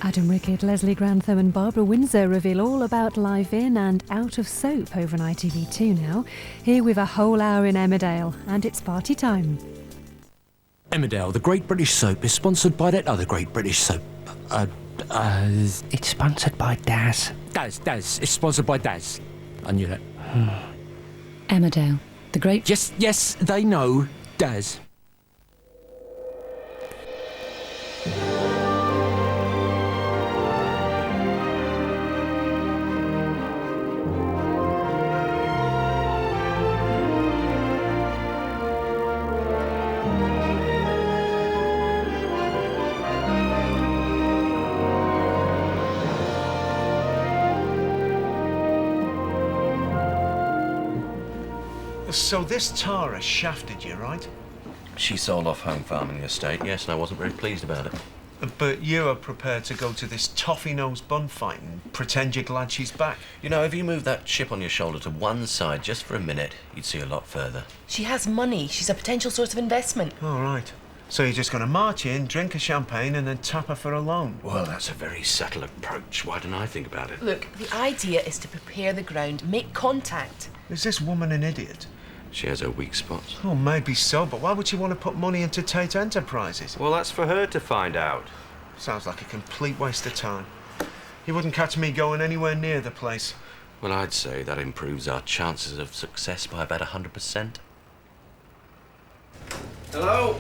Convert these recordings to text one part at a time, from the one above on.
Adam Rickett, Leslie Grantham and Barbara Windsor reveal all about life in and out of soap over on ITV2 now. Here we've a whole hour in Emmerdale, and it's party time. Emmerdale, the Great British Soap, is sponsored by that other Great British Soap. It's sponsored by Daz. Daz. It's sponsored by Daz. I knew that. Emmerdale, the Great... Yes, they know. Daz. So this Tara shafted you, right? She sold off home farming the estate, yes, and I wasn't very pleased about it. But you are prepared to go to this toffee-nosed bun fight and pretend you're glad she's back? You know, if you moved that chip on your shoulder to one side just for a minute, you'd see a lot further. She has money. She's a potential source of investment. All right. So you're just going to march in, drink a champagne and then tap her for a loan? Well, that's a very subtle approach. Why didn't I think about it? Look, the idea is to prepare the ground, make contact. Is this woman an idiot? She has her weak spots. Oh, maybe so, but why would she want to put money into Tate Enterprises? Well, that's for her to find out. Sounds like a complete waste of time. You wouldn't catch me going anywhere near the place. Well, I'd say that improves our chances of success by about 100%. Hello?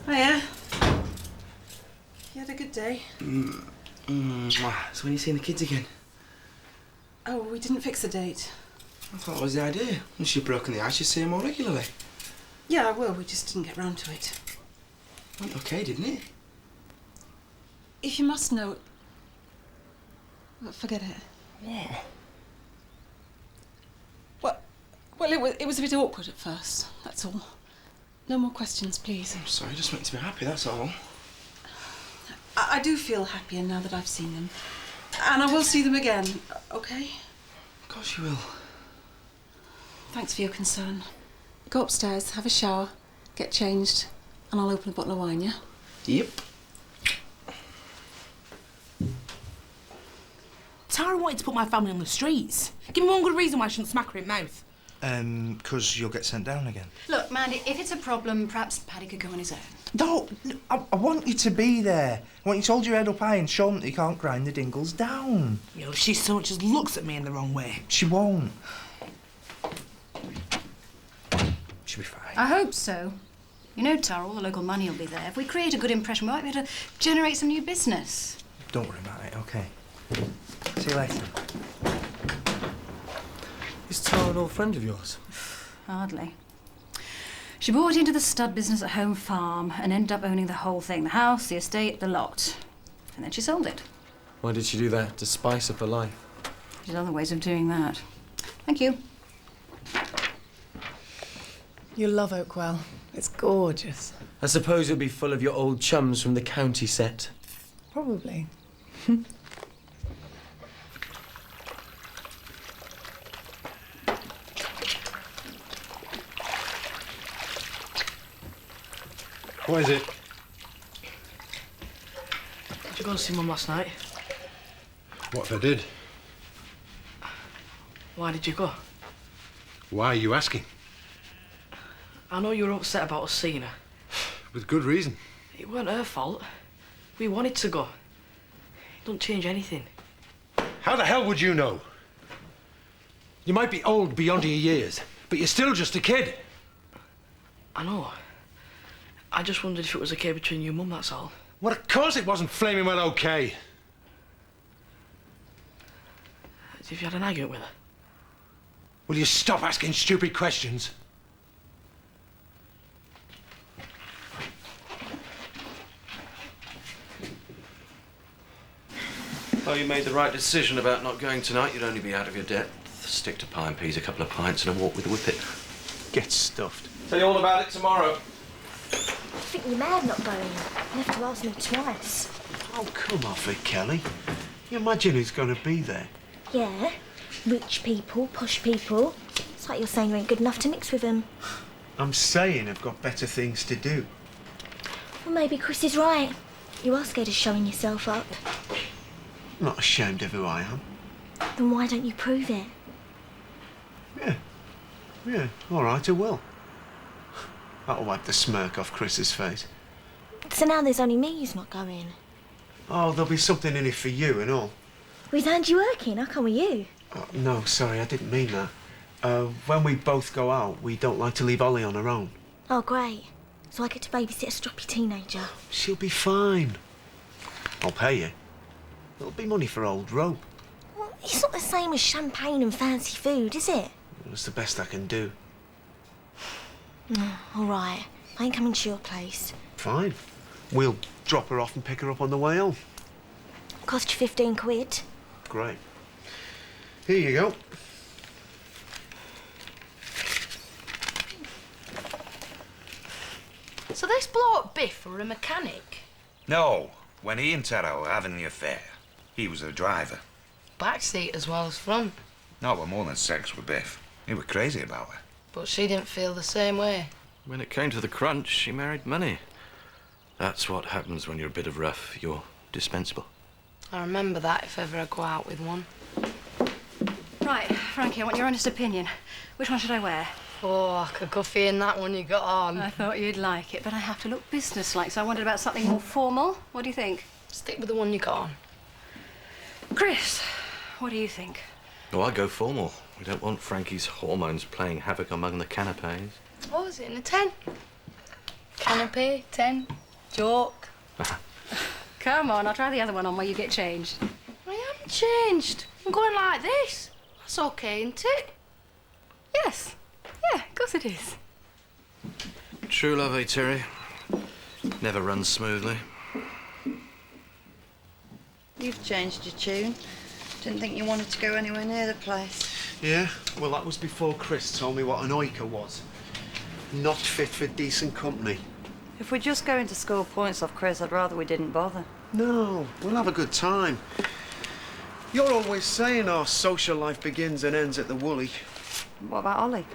Hiya. You had a good day? So when are you seeing the kids again? Oh, we didn't fix a date. I thought that was the idea. Once you've broken the ice, you see her more regularly. Yeah, I will. We just didn't get round to it. Went okay, didn't it? If you must know... Well, forget it. What? Well, it was a bit awkward at first, that's all. No more questions, please. I'm sorry, I just meant to be happy, that's all. I do feel happier now that I've seen them. And I will see them again, OK? Of course you will. Thanks for your concern. Go upstairs, have a shower, get changed, and I'll open a bottle of wine, yeah? Yep. Tara wanted to put my family on the streets. Give me one good reason why I shouldn't smack her in mouth. 'Cause you'll get sent down again. Look, Mandy, if it's a problem, perhaps Paddy could go on his own. No, I want you to be there. I want you to hold your head up high and show them that you can't grind the dingles down. You know, if she so much as looks at me in the wrong way. She won't. She'll be fine. I hope so. You know, Tara, all the local money will be there. If we create a good impression, we might be able to generate some new business. Don't worry about it, OK? See you later. Is Tara an old friend of yours? Hardly. She bought into the stud business at Home Farm and ended up owning the whole thing. The house, the estate, the lot. And then she sold it. Why did she do that? To spice up her life? There's other ways of doing that. Thank you. You'll love Oakwell. It's gorgeous. I suppose it'll be full of your old chums from the county set. Probably. What is it? Did you go and see Mum last night? What if I did? Why did you go? Why are you asking? I know you were upset about us seeing her. With good reason. It weren't her fault. We wanted to go. It don't change anything. How the hell would you know? You might be old beyond your years, but you're still just a kid. I know. I just wondered if it was okay between you and Mum, that's all. Well, of course it wasn't flaming well okay. Have you had an argument with her? Will you stop asking stupid questions? Well, you made the right decision about not going tonight. You'd only be out of your depth. Stick to pie and peas, a couple of pints and a walk with the whippet. Get stuffed. Tell you all about it tomorrow. I think you're mad not going. You have to ask me twice. Oh, come off it, Kelly. You imagine who's going to be there? Yeah. Rich people, posh people. It's like you're saying you ain't good enough to mix with them. I'm saying I've got better things to do. Well, maybe Chris is right. You are scared of showing yourself up. I'm not ashamed of who I am. Then why don't you prove it? Yeah, all right, I will. That'll wipe the smirk off Chris's face. So now there's only me who's not going. Oh, there'll be something in it for you and all. We've earned you working. I'll come with you. No, sorry, I didn't mean that. When we both go out, we don't like to leave Ollie on her own. Oh, great. So I get to babysit a stroppy teenager. She'll be fine. I'll pay you. It'll be money for old rope. Well, it's not the same as champagne and fancy food, is it? It's the best I can do. All right. I ain't coming to your place. Fine. We'll drop her off and pick her up on the way home. Cost you 15 quid. Great. Here you go. So this bloke Biff were a mechanic? No, when he and Tara were having the affair, he was a driver. Backseat as well as front. No, but more than sex with Biff. He was crazy about her. But she didn't feel the same way. When it came to the crunch, she married money. That's what happens when you're a bit of rough. You're dispensable. I remember that if ever I go out with one. Right, Frankie, I want your honest opinion. Which one should I wear? Oh, I could go for you in that one you got on. I thought you'd like it, but I have to look businesslike, so I wondered about something more formal. What do you think? Stick with the one you got on. Chris, what do you think? Oh, I go formal. We don't want Frankie's hormones playing havoc among the canapes. What was it, in a tent? Canopy, tent, joke. Come on, I'll try the other one on while you get changed. I haven't changed. I'm going like this. That's okay, isn't it? Yes. Yeah, of course it is. True love, eh, Terry? Never runs smoothly. You've changed your tune. Didn't think you wanted to go anywhere near the place. Yeah? Well, that was before Chris told me what an oika was. Not fit for decent company. If we're just going to score points off Chris, I'd rather we didn't bother. No, we'll have a good time. You're always saying our social life begins and ends at the Woolly. What about Ollie?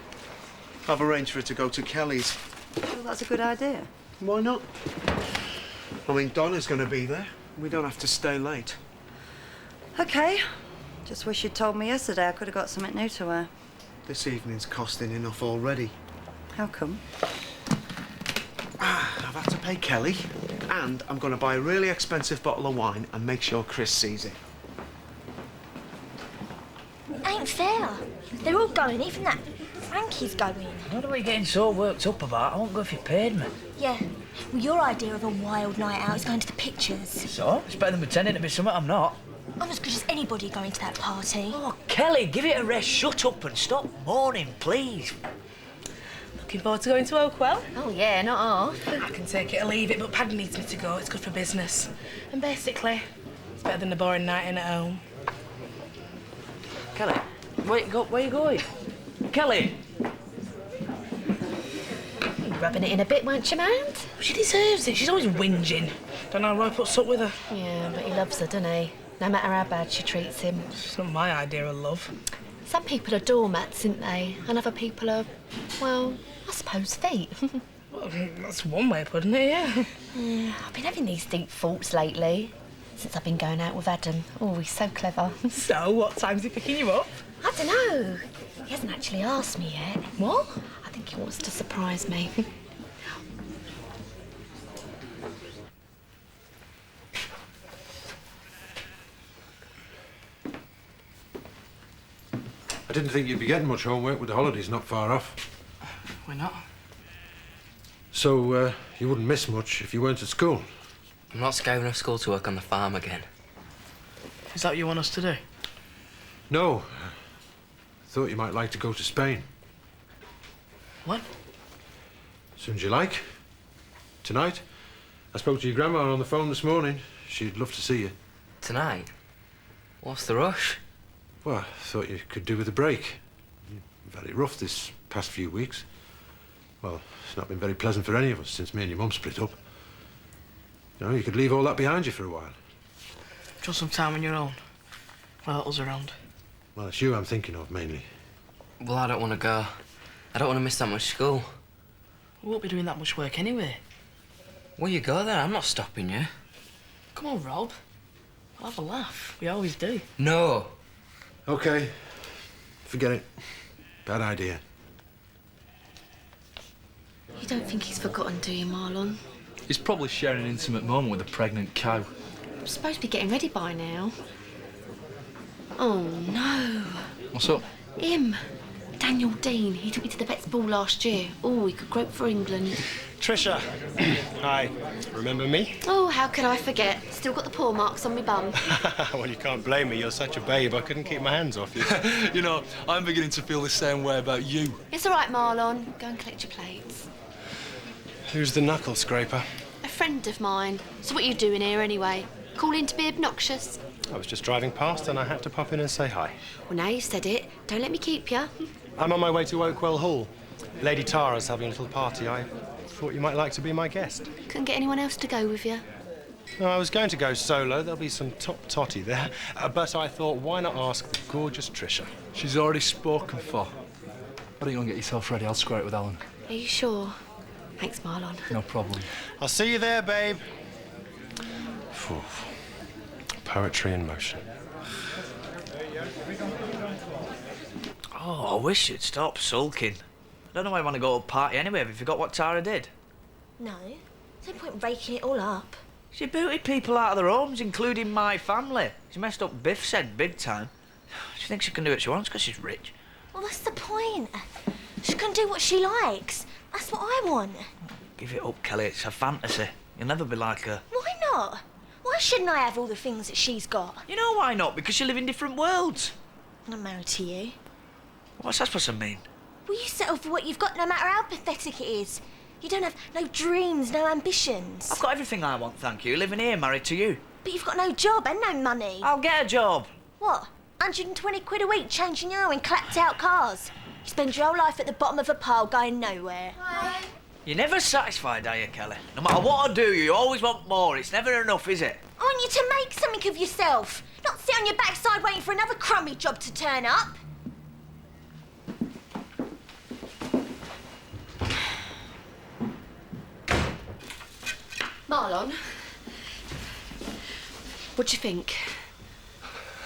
I've arranged for her to go to Kelly's. Well, that's a good idea. Why not? I mean, Donna's going to be there. We don't have to stay late. OK. Just wish you'd told me yesterday. I could have got something new to wear. This evening's costing enough already. How come? I've had to pay Kelly, and I'm going to buy a really expensive bottle of wine and make sure Chris sees it. Ain't fair. They're all going, even that Frankie's going. I don't know what you're getting so worked up about. I won't go if you paid me. Yeah. Well, your idea of a wild night out is going to the pictures. So? It's better than pretending to be something I'm not. I'm as good as anybody going to that party. Oh, Kelly, give it a rest. Shut up and stop moaning, please. Looking forward to going to Oakwell? Oh, yeah, not half. I can take it or leave it, but Paddy needs me to go. It's good for business. And basically, it's better than a boring night in at home. Kelly, where you going? Kelly! Rubbing it in a bit, won't you, man? She deserves it. She's always whinging. Don't know how Roy puts up with her. Yeah, but he loves her, doesn't he? No matter how bad she treats him. It's not my idea of love. Some people are doormats, aren't they? And other people are, well, I suppose feet. Well, that's one way of putting it, yeah. Yeah, I've been having these deep thoughts lately. Since I've been going out with Adam. Oh, he's so clever. So, what time's he picking you up? I don't know. He hasn't actually asked me yet. What? I think he wants to surprise me. I didn't think you'd be getting much homework with the holidays not far off. We're not. So, you wouldn't miss much if you weren't at school? I'm not scared enough school to work on the farm again. Is that what you want us to do? No. Thought you might like to go to Spain. What? Soon as you like. Tonight. I spoke to your grandma on the phone this morning. She'd love to see you. Tonight? What's the rush? Well, I thought you could do with a break. Very rough this past few weeks. Well, it's not been very pleasant for any of us since me and your mum split up. You know, you could leave all that behind you for a while. Just some time on your own. Without us around. Well, it's you I'm thinking of, mainly. Well, I don't want to go. I don't want to miss that much school. We won't be doing that much work anyway. Well, you go then. I'm not stopping you. Come on, Rob. We'll have a laugh. We always do. No. OK. Forget it. Bad idea. You don't think he's forgotten, do you, Marlon? He's probably sharing an intimate moment with a pregnant cow. I'm supposed to be getting ready by now. Oh, no. What's up? Him. Daniel Dean. He took me to the Vets Ball last year. Oh, he could grope for England. Trisha. Hi. Remember me? Oh, how could I forget? Still got the paw marks on my bum. Well, you can't blame me. You're such a babe. I couldn't keep my hands off you. You know, I'm beginning to feel the same way about you. It's all right, Marlon. Go and collect your plates. Who's the knuckle scraper? A friend of mine. So what are you doing here anyway? Calling to be obnoxious? I was just driving past and I had to pop in and say hi. Well, now you said it, don't let me keep you. I'm on my way to Oakwell Hall. Lady Tara's having a little party. I thought you might like to be my guest. Couldn't get anyone else to go with you? No, I was going to go solo. There'll be some top totty there. But I thought, why not ask the gorgeous Trisha? She's already spoken for. Why don't you go and get yourself ready? I'll square it with Alan. Are you sure? Thanks, Marlon. No problem. I'll see you there, babe. Phew. Poetry in motion. Oh, I wish you'd stop sulking. I don't know why I want to go to a party anyway. Have you forgot what Tara did? No. There's no point raking it all up. She booted people out of their homes, including my family. She messed up Biff's head big time. She thinks she can do what she wants because she's rich. Well, that's the point. She can do what she likes. That's what I want. Give it up, Kelly. It's a fantasy. You'll never be like her. Why not? Why shouldn't I have all the things that she's got? You know why not? Because you live in different worlds. And I'm married to you. What's that supposed to mean? Will you settle for what you've got no matter how pathetic it is? You don't have no dreams, no ambitions. I've got everything I want, thank you. Living here, married to you. But you've got no job and no money. I'll get a job. What? 120 quid a week changing your oil in clapped out cars? You spend your whole life at the bottom of a pile going nowhere. Hi. You're never satisfied, are you, Kelly? No matter what I do, you always want more. It's never enough, is it? I want you to make something of yourself. Not sit on your backside waiting for another crummy job to turn up. Marlon, what do you think?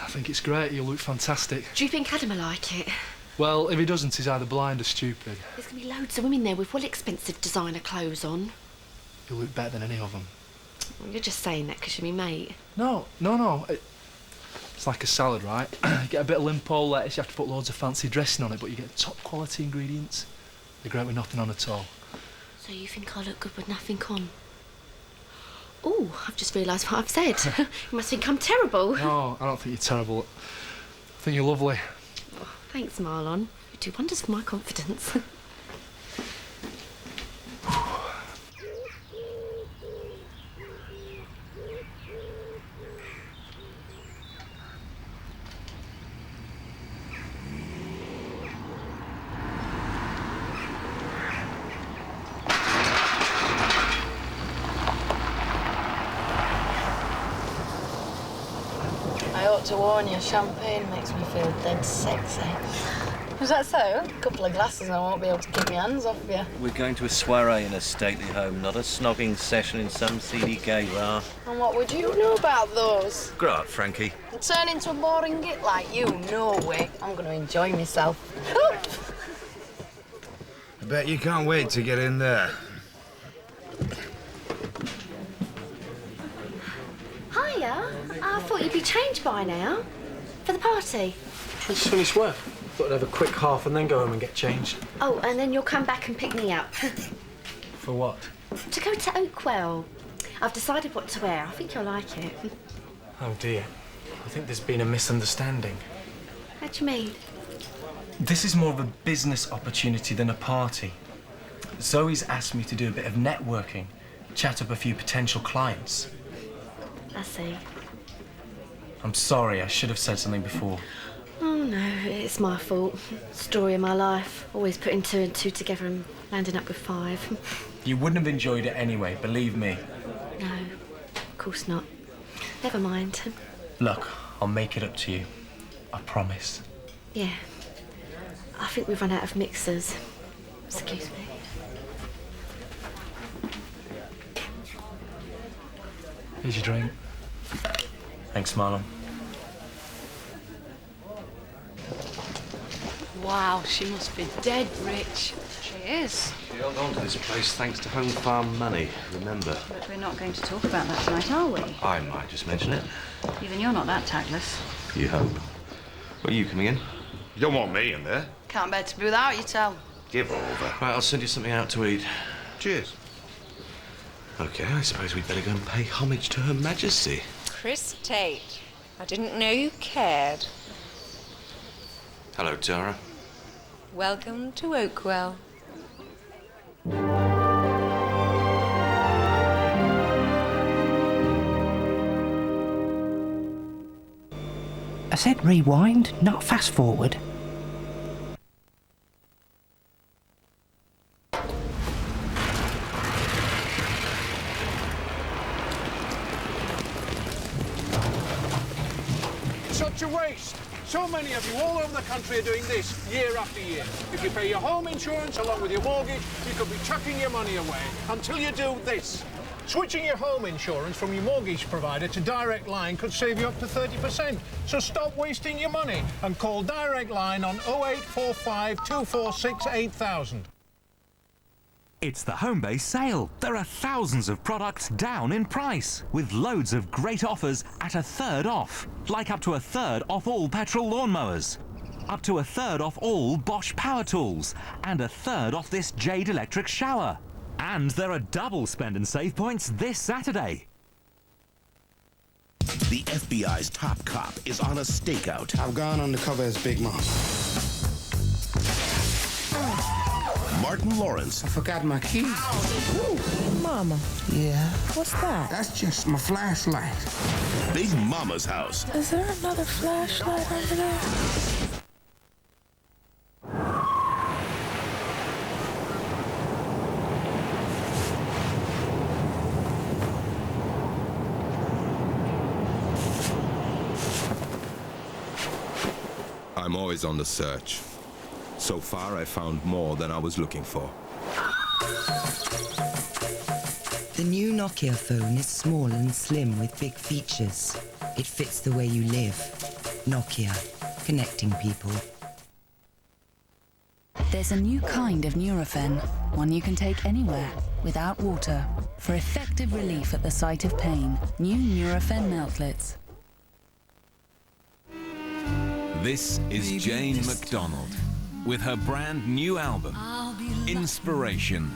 I think it's great. You look fantastic. Do you think Adam will like it? Well, if he doesn't, he's either blind or stupid. There's going to be loads of women there with well expensive designer clothes on. You look better than any of them. Well, you're just saying that because you're my mate. No. It's like a salad, right? You get a bit of limpo lettuce, you have to put loads of fancy dressing on it, but you get top quality ingredients. They're great with nothing on at all. So you think I look good with nothing on? Oh, I've just realised what I've said. You must think I'm terrible. No, I don't think you're terrible. I think you're lovely. Oh, thanks, Marlon. You do wonders for my confidence. I ought to warn you, champagne makes me feel dead sexy. Is that so? A couple of glasses and I won't be able to keep my hands off you. We're going to a soiree in a stately home, not a snogging session in some seedy gay bar. And what would you know about those? Grow up, Frankie. And turn into a boring git like you? No way. I'm going to enjoy myself. I bet you can't wait to get in there. Hiya. I thought you'd be changed by now. For the party. Just finished work. Thought I'd have a quick half and then go home and get changed. Oh, and then you'll come back and pick me up. For what? To go to Oakwell. I've decided what to wear. I think you'll like it. Oh dear. I think there's been a misunderstanding. How do you mean? This is more of a business opportunity than a party. Zoe's asked me to do a bit of networking, chat up a few potential clients. I see. I'm sorry, I should have said something before. Oh no, it's my fault. Story of my life. Always putting 2 and 2 together and landing up with 5. You wouldn't have enjoyed it anyway, believe me. No, of course not. Never mind. Look, I'll make it up to you. I promise. Yeah. I think we've run out of mixers. Excuse me. Here's your drink. Thanks, Marlon. Wow, she must be dead rich. She is. She held on to this place thanks to home farm money, remember? But we're not going to talk about that tonight, are we? I might just mention it. Even you're not that tactless. You hope. Well, are you coming in? You don't want me in there. Can't bear to be without you, Tell. Give over. Right, I'll send you something out to eat. Cheers. OK, I suppose we'd better go and pay homage to Her Majesty. Chris Tate. I didn't know you cared. Hello, Tara. Welcome to Oakwell. I said rewind, not fast forward. Such a waste. So many of you all over the country are doing this year after year. If you pay your home insurance along with your mortgage, you could be chucking your money away until you do this. Switching your home insurance from your mortgage provider to Direct Line could save you up to 30%. So stop wasting your money and call Direct Line on 0845 246 8000. It's the Homebase sale. There are thousands of products down in price, with loads of great offers at 1/3 off. Like up to 1/3 off all petrol lawnmowers, up to 1/3 off all Bosch power tools, and 1/3 off this Jade electric shower. And there are double spend and save points this Saturday. The FBI's top cop is on a stakeout. I've gone undercover as Big Mom. Martin Lawrence. I forgot my keys. Mama. Yeah? What's that? That's just my flashlight. Big Mama's house. Is there another flashlight over there? I'm always on the search. So far, I found more than I was looking for. The new Nokia phone is small and slim with big features. It fits the way you live. Nokia, connecting people. There's a new kind of Nurofen, one you can take anywhere, without water, for effective relief at the site of pain. New Nurofen Meltlets. This is Jane MacDonald with her brand new album, Inspiration.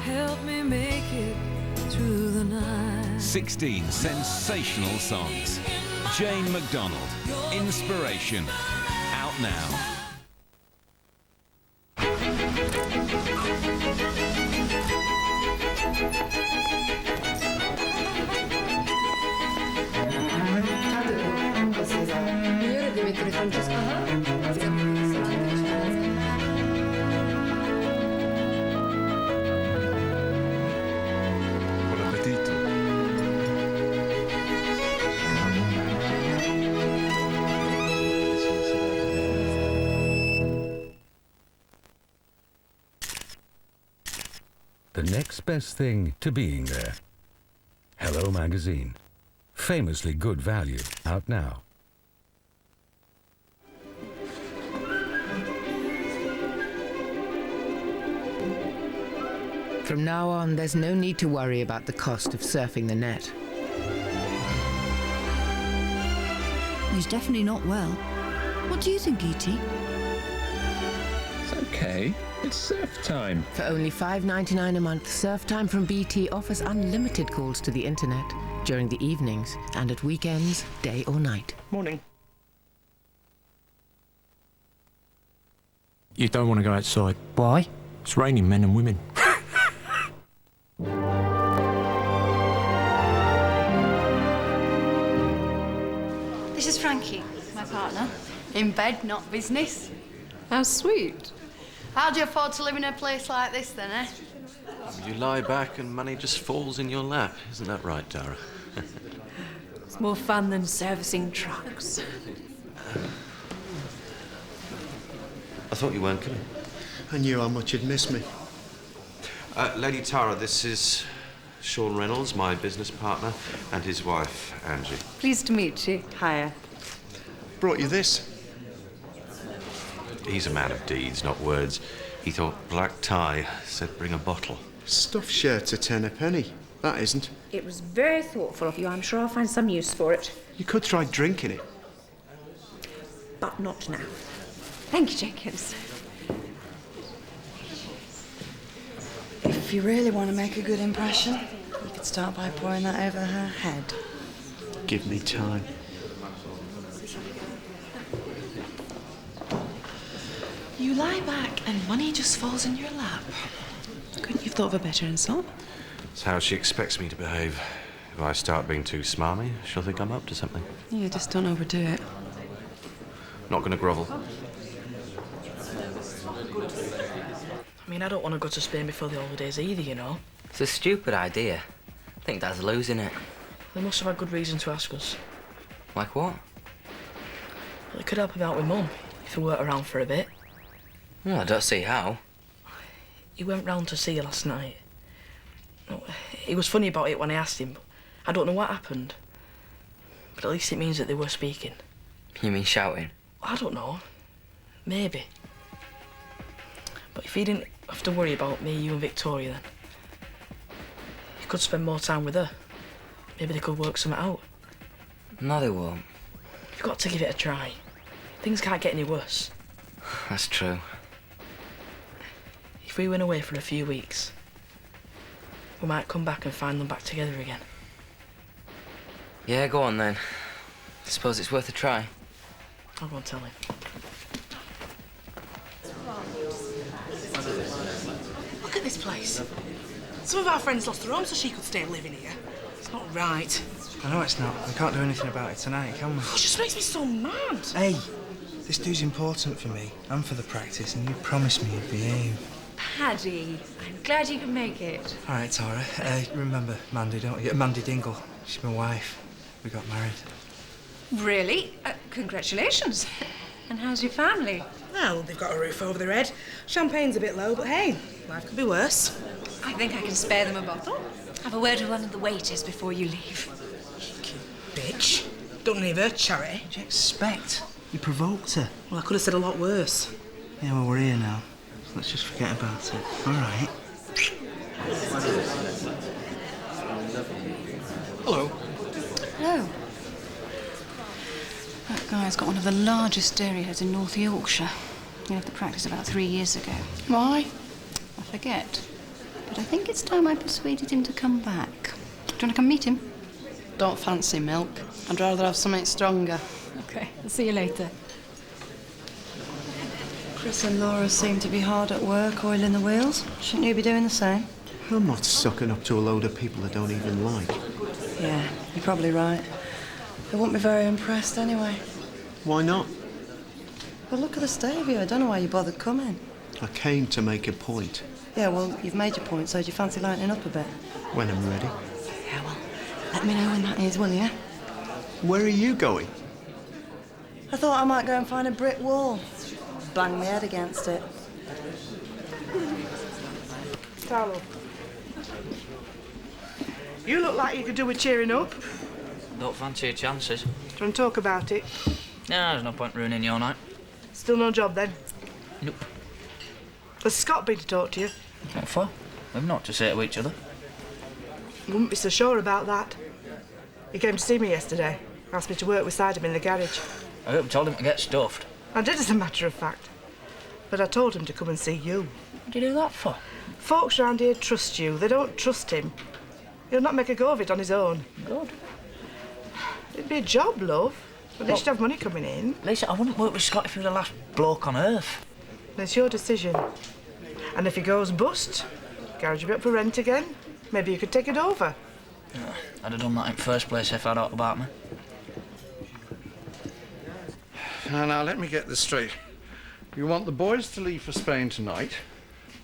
Help me make it through the night. 16 sensational songs. Jane MacDonald, Inspiration. Out now. The next best thing to being there. Hello Magazine. Famously good value. Out now. From now on, there's no need to worry about the cost of surfing the net. He's definitely not well. What do you think, E.T.? It's okay. It's surf time. For only $5.99 a month, Surf Time from BT offers unlimited calls to the internet during the evenings and at weekends, day or night. Morning. You don't want to go outside. Why? It's raining men and women. This is Frankie, my partner. In bed, not business. How sweet. How do you afford to live in a place like this then, eh? You lie back and money just falls in your lap. Isn't that right, Tara? It's more fun than servicing trucks. thought you weren't coming. I knew how much you'd miss me. Lady Tara, this is Sean Reynolds, my business partner, and his wife, Angie. Pleased to meet you. Hiya. Brought you this. He's a man of deeds, not words. He thought black tie, said bring a bottle. Stuffed shirts are 10 a penny. That isn't. It was very thoughtful of you. I'm sure I'll find some use for it. You could try drinking it. But not now. Thank you, Jenkins. If you really want to make a good impression, you could start by pouring that over her head. Give me time. You lie back and money just falls in your lap. Couldn't you have thought of a better insult? That's how she expects me to behave. If I start being too smarmy, she'll think I'm up to something. Yeah, just don't overdo it. Not gonna grovel. I mean, I don't want to go to Spain before the holidays either, you know. It's a stupid idea. I think Dad's losing it. They must have had good reason to ask us. Like what? Well, it could help him out with Mum, if he weren't around for a bit. Well, I don't see how. He went round to see her last night. He was funny about it when I asked him, but I don't know what happened. But at least it means that they were speaking. You mean shouting? I don't know. Maybe. But if he didn't have to worry about me, you and Victoria, then he could spend more time with her. Maybe they could work something out. No, they won't. You've got to give it a try. Things can't get any worse. That's true. If we went away for a few weeks, we might come back and find them back together again. Yeah, go on then. I suppose it's worth a try. I'll go and tell him. Look at this place. Some of our friends lost their home so she could stay living here. It's not right. I know it's not. We can't do anything about it tonight, can we? It just makes me so mad. Hey, this dude's important for me and for the practice, and you promised me you'd behave. Paddy, I'm glad you could make it. All right, Tara. Remember Mandy, don't you? Mandy Dingle. She's my wife. We got married. Really? Congratulations. And how's your family? Well, they've got a roof over their head. Champagne's a bit low, but hey, life could be worse. I think I can spare them a bottle. Have a word with one of the waiters before you leave. Bitch. Don't leave her charity. What do you expect? You provoked her. Well, I could have said a lot worse. Yeah, well, we're here now. So let's just forget about it. All right. Hello. Hello. That guy's got one of the largest dairy herds in North Yorkshire. He left the practice about 3 years ago. Why? I forget. But I think it's time I persuaded him to come back. Do you want to come meet him? Don't fancy milk. I'd rather have something stronger. OK, I'll see you later. Chris and Laura seem to be hard at work, oiling the wheels. Shouldn't you be doing the same? I'm not sucking up to a load of people I don't even like. Yeah, you're probably right. They won't be very impressed anyway. Why not? Well, look at the state of you. I don't know why you bothered coming. I came to make a point. Yeah, well, you've made your point, so do you fancy lightening up a bit? When I'm ready. Yeah, well, let me know when that is, will you? Where are you going? I thought I might go and find a brick wall. Bang my head against it. Carlo. You look like you could do with cheering up. Don't fancy your chances. Do you want to talk about it? No, there's no point ruining your night. Still no job, then? Nope. Has Scott been to talk to you? What for? We've not to say to each other. Wouldn't be so sure about that. He came to see me yesterday. Asked me to work beside him in the garage. I hope you told him to get stuffed. I did, as a matter of fact. But I told him to come and see you. What did you do that for? Folks round here trust you. They don't trust him. He'll not make a go of it on his own. Good. It'd be a job, love. At least you'd have money coming in. Lisa, I wouldn't work with Scott if he was the last bloke on earth. It's your decision. And if he goes bust, garage will be up for rent again. Maybe you could take it over. Yeah, I'd have done that in first place if I'd thought about me. Now, let me get this straight. You want the boys to leave for Spain tonight,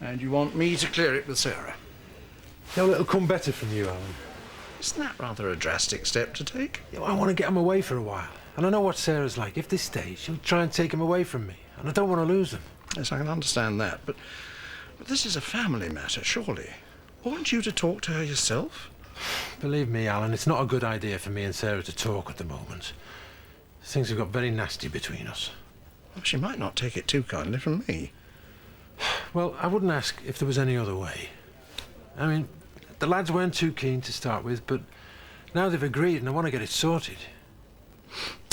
and you want me to clear it with Sarah. No, it'll come better from you, Alan. Isn't that rather a drastic step to take? Yeah, well, I want to get him away for a while. And I know what Sarah's like. If they stay, she'll try and take him away from me. And I don't want to lose him. Yes, I can understand that, but this is a family matter, surely. Oughtn't you to talk to her yourself? Believe me, Alan, it's not a good idea for me and Sarah to talk at the moment. Things have got very nasty between us. Well, she might not take it too kindly from me. Well, I wouldn't ask if there was any other way. I mean, the lads weren't too keen to start with, but now they've agreed and I want to get it sorted.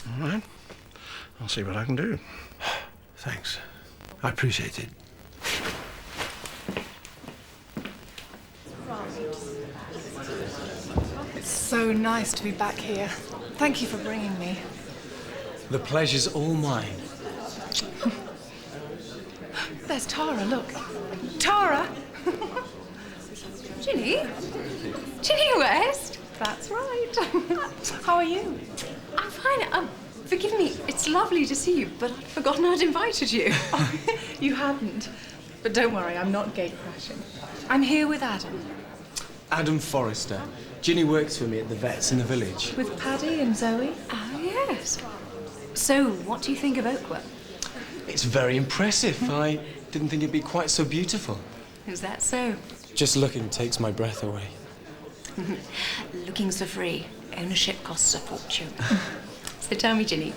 All right. I'll see what I can do. Thanks. I appreciate it. It's so nice to be back here. Thank you for bringing me. The pleasure's all mine. There's Tara, look. Tara! Ginny? Ginny West? That's right. How are you? I'm fine. Forgive me, it's lovely to see you, but I'd forgotten I'd invited you. Oh, you hadn't. But don't worry, I'm not gate crashing. I'm here with Adam. Adam Forrester. Ginny works for me at the vets in the village. With Paddy and Zoe. Oh, yes. So, what do you think of Oakwell? It's very impressive. I didn't think it'd be quite so beautiful. Is that so? Just looking takes my breath away. Looking's for free. Ownership costs a fortune. So tell me, Ginny,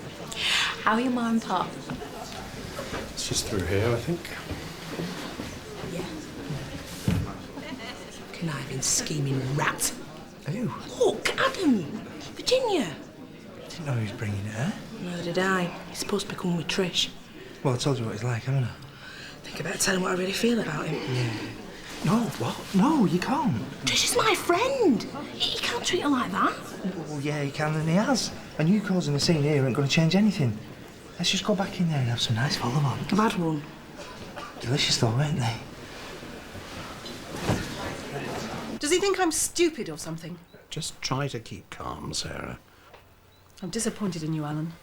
how are your ma and pa? It's just through here, I think. Conniving, scheming rat. Who? Look, Adam. Virginia. I didn't know he was bringing her. Neither did I. He's supposed to be coming with Trish. Well, I told you what he's like, haven't I? I think I better tell him what I really feel about him. Yeah. No, what? No, you can't. Trish is my friend. He can't treat her like that. Well, yeah, he can and he has. And you causing a scene here ain't going to change anything. Let's just go back in there and have some nice vol-au-vent. I've had one. Delicious though, weren't they? Does he think I'm stupid or something? Just try to keep calm, Sarah. I'm disappointed in you, Alan.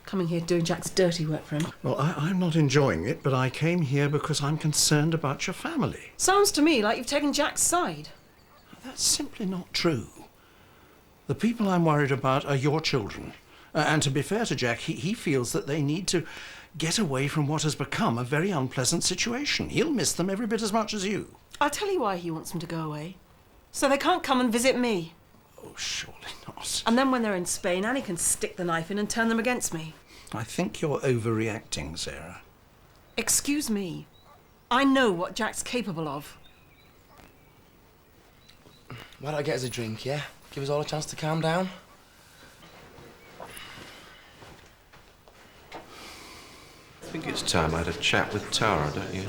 Coming here doing Jack's dirty work for him. Well, I'm not enjoying it, but I came here because I'm concerned about your family. Sounds to me like you've taken Jack's side. That's simply not true. The people I'm worried about are your children. And to be fair to Jack, he feels that they need to get away from what has become a very unpleasant situation. He'll miss them every bit as much as you. I'll tell you why he wants them to go away. So they can't come and visit me. Oh, surely not. And then when they're in Spain, Annie can stick the knife in and turn them against me. I think you're overreacting, Sarah. Excuse me. I know what Jack's capable of. Why don't I get us a drink, yeah? Give us all a chance to calm down. I think it's time I had a chat with Tara, don't you?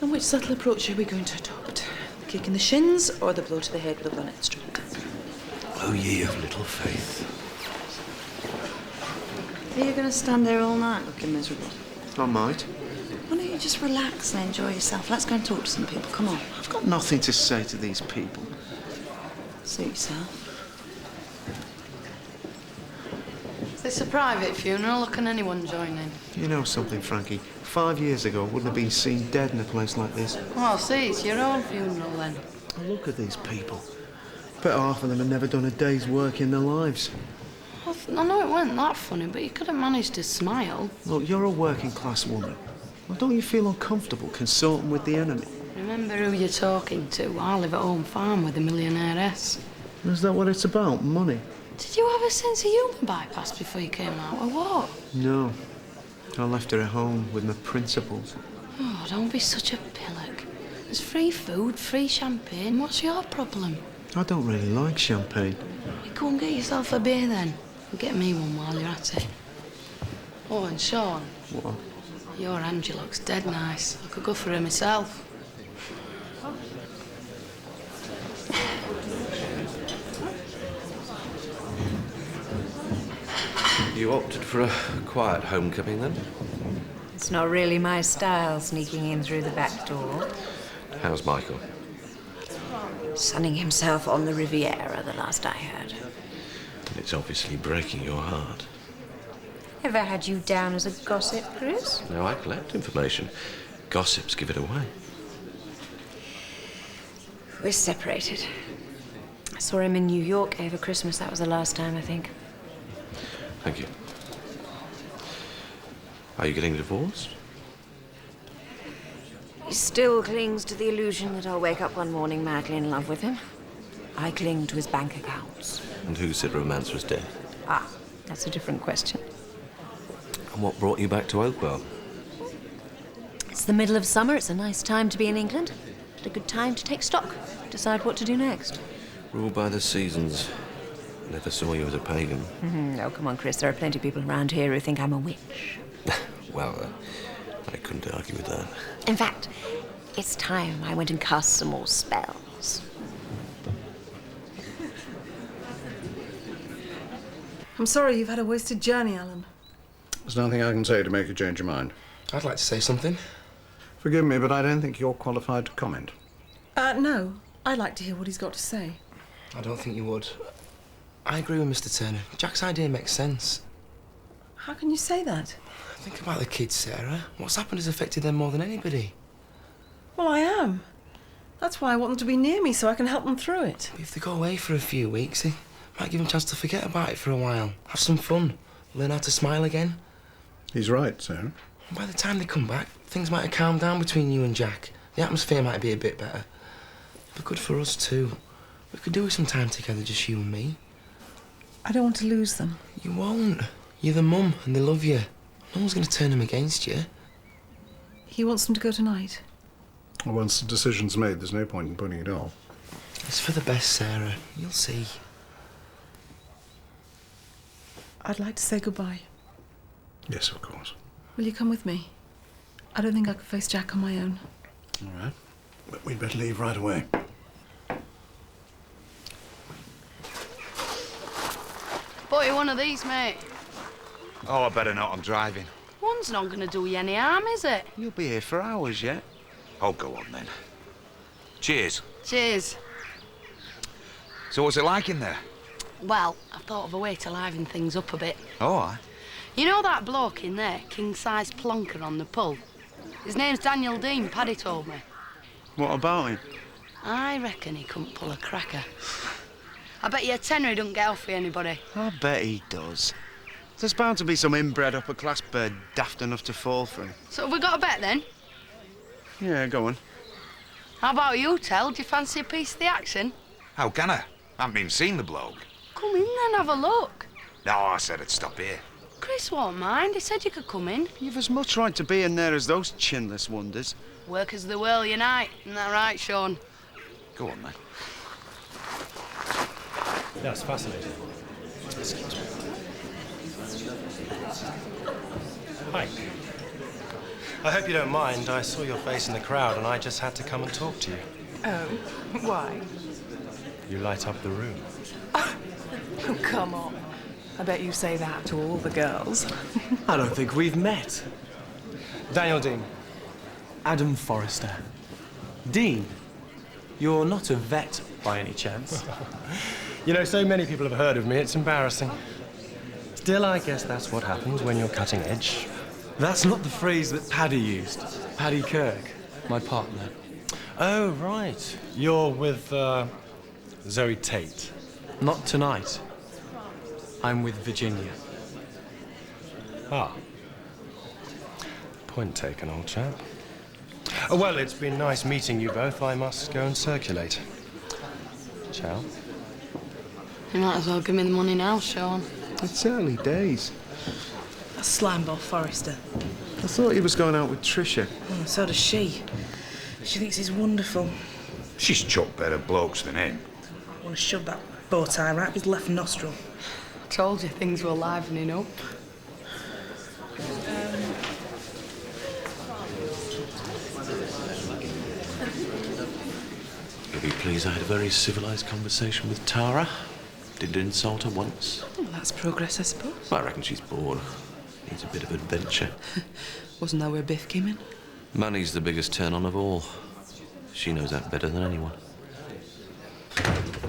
And which subtle approach are we going to adopt? The kick in the shins or the blow to the head with a blunt instrument? Oh, ye of little faith. Are you going to stand there all night looking miserable? I might. Why don't you just relax and enjoy yourself? Let's go and talk to some people. Come on. I've got nothing to say to these people. Suit yourself. Is this a private funeral, or can anyone join in? You know something, Frankie? 5 years ago, I wouldn't have been seen dead in a place like this. Well, see, it's your own funeral then. Look at these people. Bet half of them have never done a day's work in their lives. Well, I know it weren't that funny, but you could have managed to smile. Look, you're a working class woman. Well, don't you feel uncomfortable consorting with the enemy? Remember who you're talking to. I live at home farm with a millionairess. Is that what it's about? Money? Did you have a sense of humour bypass before you came out, or what? No. I left her at home with my principles. Oh, don't be such a pillock. There's free food, free champagne. What's your problem? I don't really like champagne. You go and get yourself a beer then. And get me one while you're at it. Oh, and Sean. What? Your Angie looks dead nice. I could go for her myself. You opted for a quiet homecoming, then? It's not really my style, sneaking in through the back door. How's Michael? Sunning himself on the Riviera, the last I heard. It's obviously breaking your heart. Ever had you down as a gossip, Chris? No, I collect information. Gossips give it away. We're separated. I saw him in New York over Christmas. That was the last time, I think. Thank you. Are you getting divorced? He still clings to the illusion that I'll wake up one morning madly in love with him. I cling to his bank accounts. And who said romance was dead? Ah, that's a different question. And what brought you back to Oakwell? It's the middle of summer. It's a nice time to be in England. It's a good time to take stock, decide what to do next. Ruled by the seasons. Never saw you as a pagan. No, come on, Chris. There are plenty of people around here who think I'm a witch. Well, I couldn't argue with that. In fact, it's time I went and cast some more spells. I'm sorry you've had a wasted journey, Alan. There's nothing I can say to make you change your mind. I'd like to say something. Forgive me, but I don't think you're qualified to comment. No. I'd like to hear what he's got to say. I don't think you would. I agree with Mr. Turner. Jack's idea makes sense. How can you say that? Think about the kids, Sarah. What's happened has affected them more than anybody. Well, I am. That's why I want them to be near me so I can help them through it. If they go away for a few weeks, it might give them a chance to forget about it for a while. Have some fun. Learn how to smile again. He's right, Sarah. By the time they come back, things might have calmed down between you and Jack. The atmosphere might be a bit better. But good for us too. We could do with some time together, just you and me. I don't want to lose them. You won't. You're the mum and they love you. No one's going to turn them against you. He wants them to go tonight. Well, once the decision's made, there's no point in putting it off. It's for the best, Sarah. You'll see. I'd like to say goodbye. Yes, of course. Will you come with me? I don't think I could face Jack on my own. All right. But we'd better leave right away. Bought you one of these, mate. Oh, I better not. I'm driving. One's not going to do you any harm, is it? You'll be here for hours yet. Oh, go on then. Cheers. Cheers. So what's it like in there? Well, I've thought of a way to liven things up a bit. Oh, aye. You know that bloke in there, king-size plonker on the pull? His name's Daniel Dean, Paddy told me. What about him? I reckon he couldn't pull a cracker. I bet you a tenner he doesn't get off with anybody. I bet he does. There's bound to be some inbred upper-class bird daft enough to fall for him. So have we got a bet then? Yeah, go on. How about you, Tel? Do you fancy a piece of the action? How can I? I haven't even seen the bloke. Come in then, have a look. No, I said I'd stop here. Chris won't mind. He said you could come in. You've as much right to be in there as those chinless wonders. Workers of the world unite. Isn't that right, Sean? Go on, then. That's fascinating. Hi. I hope you don't mind. I saw your face in the crowd and I just had to come and talk to you. Oh, why? You light up the room. Oh, come on. I bet you say that to all the girls. I don't think we've met. Daniel Dean. Adam Forrester. Dean, you're not a vet by any chance? You know, so many people have heard of me, it's embarrassing. Still, I guess that's what happens when you're cutting edge. That's not the phrase that Paddy used. Paddy Kirk, my partner. Oh, right. You're with, Zoe Tate. Not tonight. I'm with Virginia. Ah. Point taken, old chap. Oh, well, it's been nice meeting you both. I must go and circulate. Ciao. You might as well give me the money now, Sean. It's early days. A slimeball Forrester. I thought he was going out with Tricia. Oh, so does she. She thinks he's wonderful. She's chucked better blokes than him. I want to shove that bow tie right up his left nostril. I told you things were livening up. You'll be pleased I had a very civilised conversation with Tara. Didn't insult her once. Well, that's progress, I suppose. I reckon she's bored. Needs a bit of adventure. Wasn't that where Biff came in? Money's the biggest turn-on of all. She knows that better than anyone.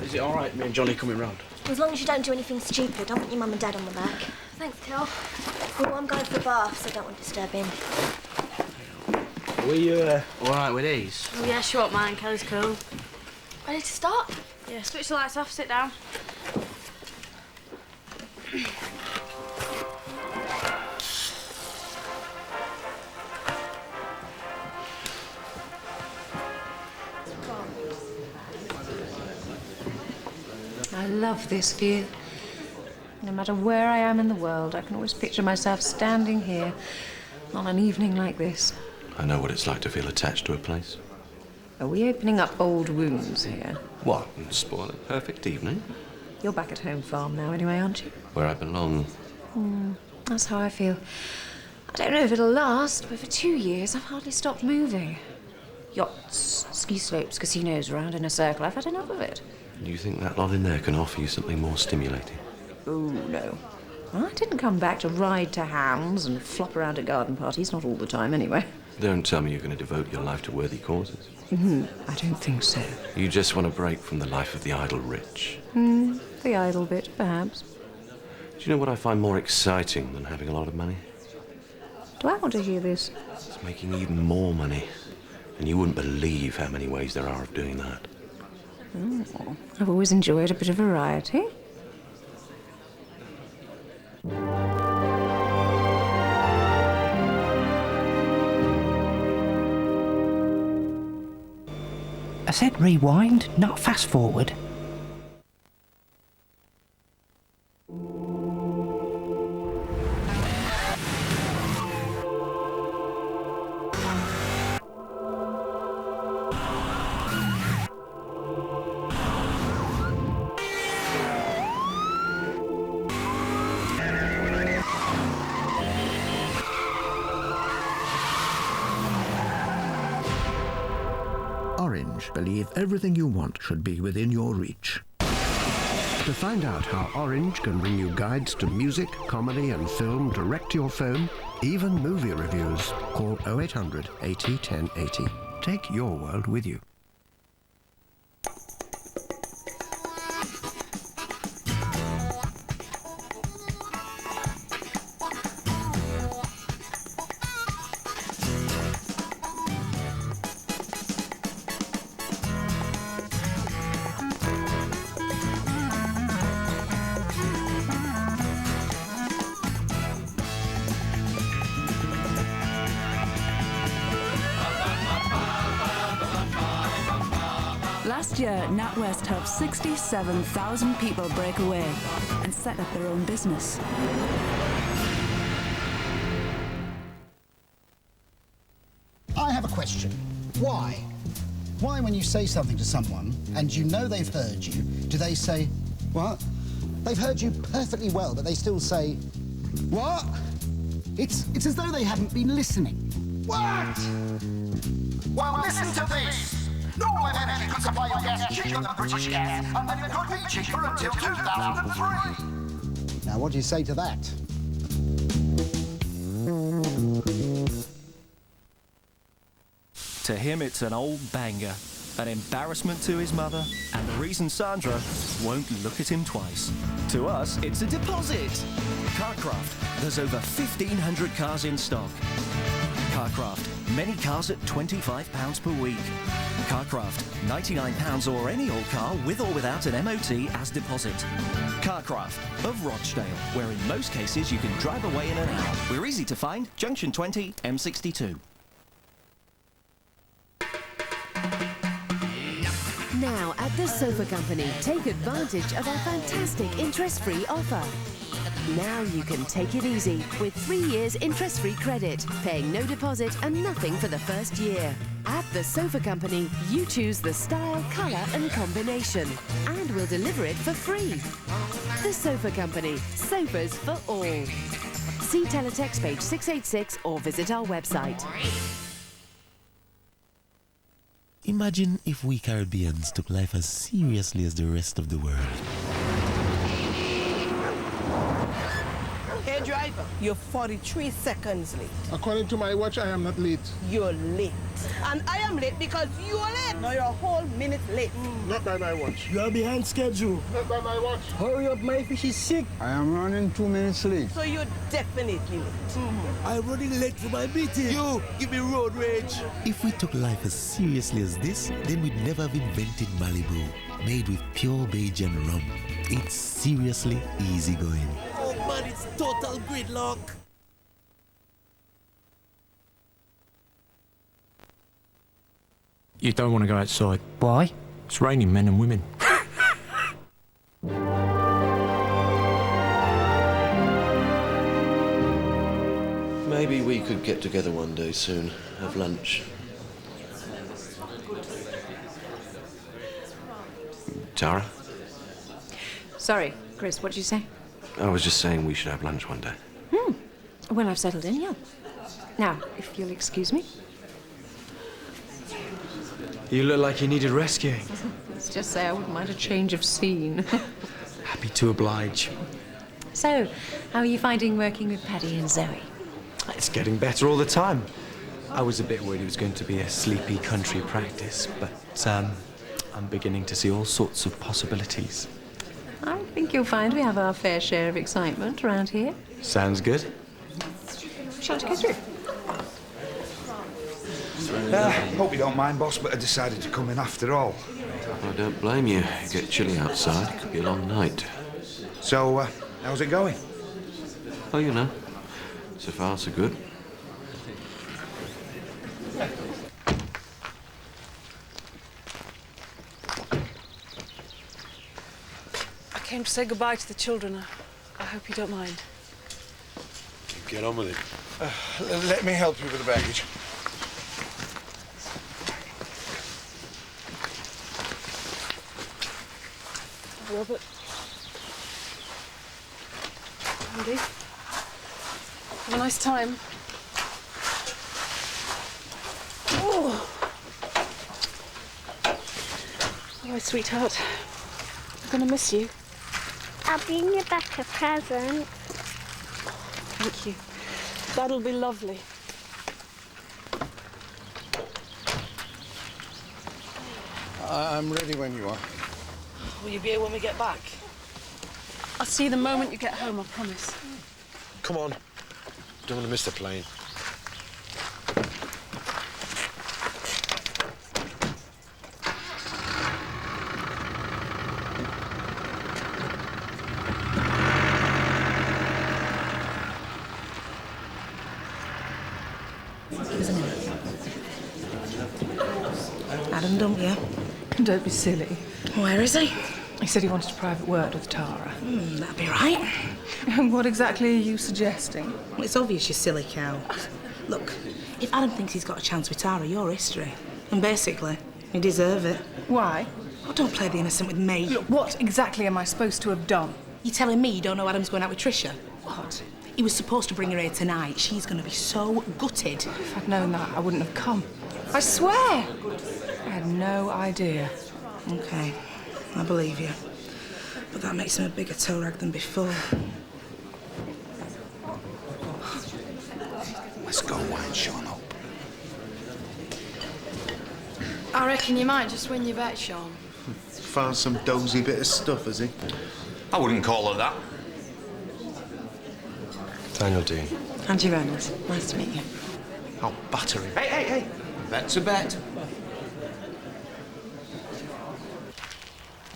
Is it all right, me and Johnny coming round? As long as you don't do anything stupid, I want your mum and dad on the back. Thanks, Kel. Well, I'm going for a bath, so don't want disturbing. Were you, all right with these? Oh, yeah, sure, mine. Kelly's cool. Ready to start? Yeah, switch the lights off, sit down. love this view. No matter where I am in the world, I can always picture myself standing here on an evening like this. I know what it's like to feel attached to a place. Are we opening up old wounds here? What? Spoil a perfect evening? You're back at home farm now anyway, aren't you? Where I belong. That's how I feel. I don't know if it'll last, but for 2 years I've hardly stopped moving. Yachts, ski slopes, casinos round in a circle. I've had enough of it. Do you think that lot in there can offer you something more stimulating? Oh, no. I didn't come back to ride to hounds and flop around at garden parties, not all the time anyway. Don't tell me you're going to devote your life to worthy causes. I don't think so. You just want to break from the life of the idle rich. The idle bit, perhaps. Do you know what I find more exciting than having a lot of money? Do I want to hear this? It's making even more money. And you wouldn't believe how many ways there are of doing that. Oh, I've always enjoyed a bit of variety. I said rewind, not fast forward. Orange believe everything you want should be within your reach. To find out how Orange can bring you guides to music, comedy and film direct to your phone, even movie reviews, call 0800 80 1080. Take your world with you. Last year, NatWest helped 67,000 people break away and set up their own business. I have a question. Why? Why, when you say something to someone and you know they've heard you, do they say, what? They've heard you perfectly well, but they still say, what? It's as though they haven't been listening. What? Well, listen to this. Norway Energy could supply your gas cheaper than British Gas, and then it could be cheaper until 2003. Now, what do you say to that? To him, it's an old banger, an embarrassment to his mother, and the reason Sandra won't look at him twice. To us, it's a deposit. Carcraft, there's over 1,500 cars in stock. Carcraft, many cars at £25 per week. Carcraft, £99 or any old car with or without an MOT as deposit. Carcraft of Rochdale, where in most cases you can drive away in an hour. We're easy to find, Junction 20, M62. Now at the Sofa Company, take advantage of our fantastic interest-free offer. Now you can take it easy with 3 years interest-free credit, paying no deposit and nothing for the first year. At the Sofa Company, you choose the style, colour and combination, and we'll deliver it for free. The Sofa Company, sofas for all. See teletext page 686 or visit our website. Imagine if we Caribbeans took life as seriously as the rest of the world. Hey driver, you're 43 seconds late. According to my watch, I am not late. You're late. And I am late because you're late. Now you're a whole minute late. Not by my watch. You are behind schedule. Not by my watch. Hurry up, my fish is sick. I am running 2 minutes late. So you're definitely late. I'm running late for my meeting. You, give me road rage. If we took life as seriously as this, then we'd never have invented Malibu, made with pure Bajan rum. It's seriously easygoing. Oh man, it's total gridlock. You don't want to go outside. Why? It's raining men and women. Maybe we could get together one day soon, have lunch. Tara? Sorry, Chris, what did you say? I was just saying we should have lunch one day. When I've settled in, yeah. Now, if you'll excuse me. You look like you needed rescuing. Let's just say I wouldn't mind a change of scene. Happy to oblige. So, how are you finding working with Paddy and Zoe? It's getting better all the time. I was a bit worried it was going to be a sleepy country practice, but I'm beginning to see all sorts of possibilities. I think you'll find we have our fair share of excitement around here. Sounds good. Shall I go through? Hope you don't mind, boss, but I decided to come in after all. I don't blame you. You get chilly outside. It could be a long night. So, how's it going? Oh, you know. So far, so good. I came to say goodbye to the children. I hope you don't mind. Get on with it. Let me help you with the baggage. Robert. Andy. Have a nice time. Oh. All right, sweetheart. I'm gonna miss you. I'll bring you back a present. Thank you. That'll be lovely. I'm ready when you are. Will you be here when we get back? I'll see you the moment you get home, I promise. Come on. Don't want to miss the plane. Adam, don't you? Don't be silly. Where is he? He said he wanted a private word with Tara. That'd be right. What exactly are you suggesting? Well, it's obvious, you silly cow. Look, if Adam thinks he's got a chance with Tara, you're history. And basically, you deserve it. Why? Oh, don't play the innocent with me. Look, what exactly am I supposed to have done? You telling me you don't know Adam's going out with Tricia? What? He was supposed to bring her here tonight. She's going to be so gutted. If I'd known that, I wouldn't have come. I swear! I had no idea. OK, I believe you. But that makes him a bigger toe rag than before. Let's go wind Sean up. I reckon you might just win your bet, Sean. Found some dozy bit of stuff, has he? I wouldn't call it that. Daniel Dean. Angie Reynolds. Nice to meet you. I'll batter him. Hey! Bet's a bet.